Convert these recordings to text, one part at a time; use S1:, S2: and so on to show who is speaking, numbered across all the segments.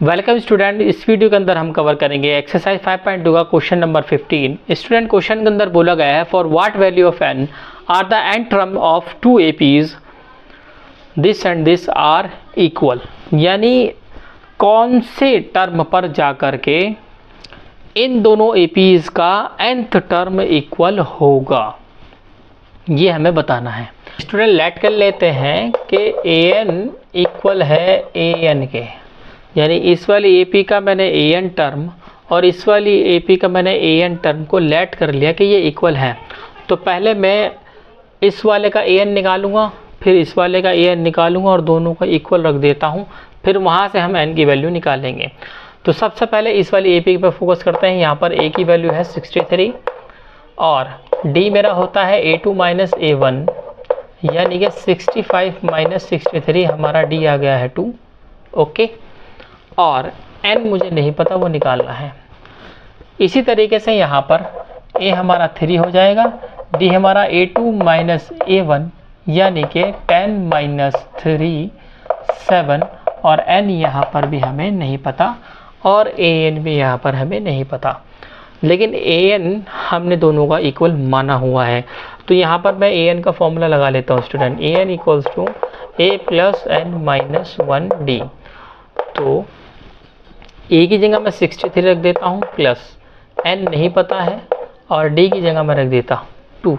S1: Welcome student. इस video के अंदर हम कवर करेंगे एक्सरसाइज 5.2 का क्वेश्चन नंबर 15। स्टूडेंट क्वेश्चन के अंदर बोला गया है for what value of n are the n term of two APs this and this are equal, यानी कौन से टर्म पर जाकर के इन दोनों एपीज का nth टर्म इक्वल होगा, ये हमें बताना है। स्टूडेंट लेट कर लेते हैं कि an इक्वल है an के, यानी इस वाली AP का मैंने an टर्म और इस वाली AP का मैंने an टर्म को लेट कर लिया कि ये इक्वल है। तो पहले मैं इस वाले का an निकालूंगा, फिर इस वाले का an निकालूंगा और दोनों का इक्वल रख देता हूँ, फिर वहाँ से हम n की वैल्यू निकालेंगे। तो सबसे पहले इस वाली AP पर फोकस करते हैं। यहाँ पर a की वैल्यू है 63 और d मेरा होता है a2 माइनस a1, यानी कि 65 माइनस 63 हमारा d आ गया है 2। ओके, और n मुझे नहीं पता, वो निकालना है। इसी तरीके से यहाँ पर a हमारा 3 हो जाएगा, d हमारा a2 माइनस a1 यानी कि 10 माइनस 3 7, और n यहाँ पर भी हमें नहीं पता और an भी यहाँ पर हमें नहीं पता, लेकिन an हमने दोनों का इक्वल माना हुआ है। तो यहाँ पर मैं an का फॉर्मूला लगा लेता हूँ student. an equals to a plus n minus 1d। तो a की जगह मैं 63 रख देता हूँ, प्लस n नहीं पता है और d की जगह मैं रख देता हूँ 2।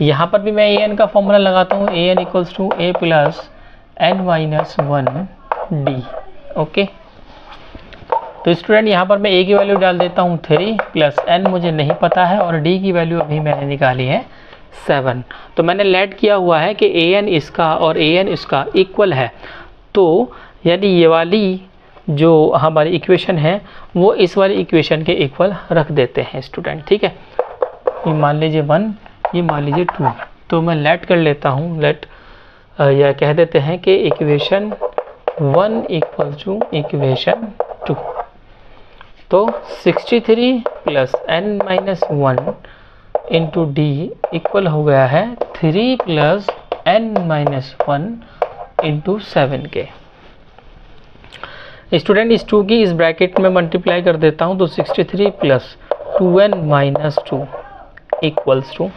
S1: यहाँ पर भी मैं an का फॉर्मूला लगाता हूँ, an equals to a plus n minus 1d। Okay, तो स्टूडेंट यहाँ पर मैं a की वैल्यू डाल देता हूँ 3 प्लस n मुझे नहीं पता है और d की वैल्यू अभी मैंने निकाली है 7। तो मैंने लेट किया हुआ है कि an इसका और an इसका इक्वल है। तो यानी ये वाली जो हमारी इक्वेशन है वो इस वाली इक्वेशन के इक्वल रख देते हैं स्टूडेंट। ठीक है, ये मान लीजिए 1, ये मान लीजिए 2। तो मैं लेट कर लेता हूँ, लेट या कह देते हैं कि इक्वेशन 1 इक्वल टू इक्वेशन 2। तो 63 plus n minus 1 into D equal हो गया है 3 प्लस n माइनस 1 इंटू 7 के। स्टूडेंट इस 2 की इस ब्रैकेट में मल्टीप्लाई कर देता हूँ, तो 63 plus 2n minus 2 equals to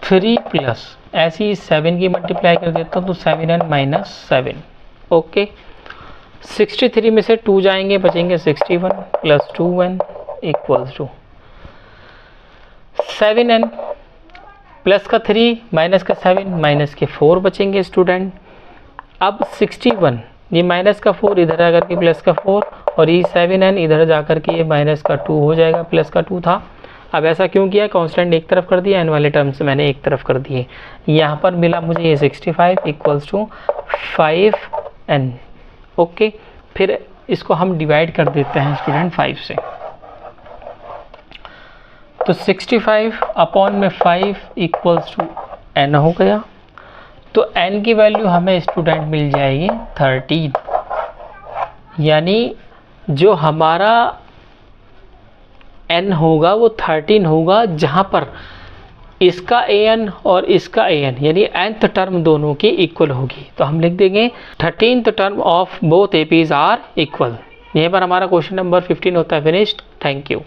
S1: 3 plus ऐसी 7 की मल्टीप्लाई कर देता हूँ, तो 7n माइनस 7। ओके, 63 में से 2 जाएंगे, बचेंगे 61 plus 2n equals to 7n plus का 3 माइनस का 7 माइनस के 4 बचेंगे स्टूडेंट। अब 61, ये माइनस का 4 इधर आकर के प्लस का 4 और ये 7n इधर जाकर के ये माइनस का 2 हो जाएगा, प्लस का 2 था। अब ऐसा क्यों किया, कांस्टेंट एक तरफ कर दिया, n वाले टर्म्स मैंने एक तरफ कर दिए। यहाँ पर मिला मुझे ये 65 इक्वल्स टू 5n। ओके, फिर इसको हम डिवाइड कर देते हैं स्टूडेंट 5 से। तो 65 अपॉन में 5 इक्वल्स टू n हो गया। तो n की वैल्यू हमें स्टूडेंट मिल जाएगी 13, यानी जो हमारा n होगा वो 13 होगा, जहाँ पर इसका an और इसका an यानी nth टर्म दोनों की इक्वल होगी। तो हम लिख देंगे 13th term of both APs are equal. यहीं पर हमारा क्वेश्चन नंबर 15 होता है फिनिश्ड। Thank you.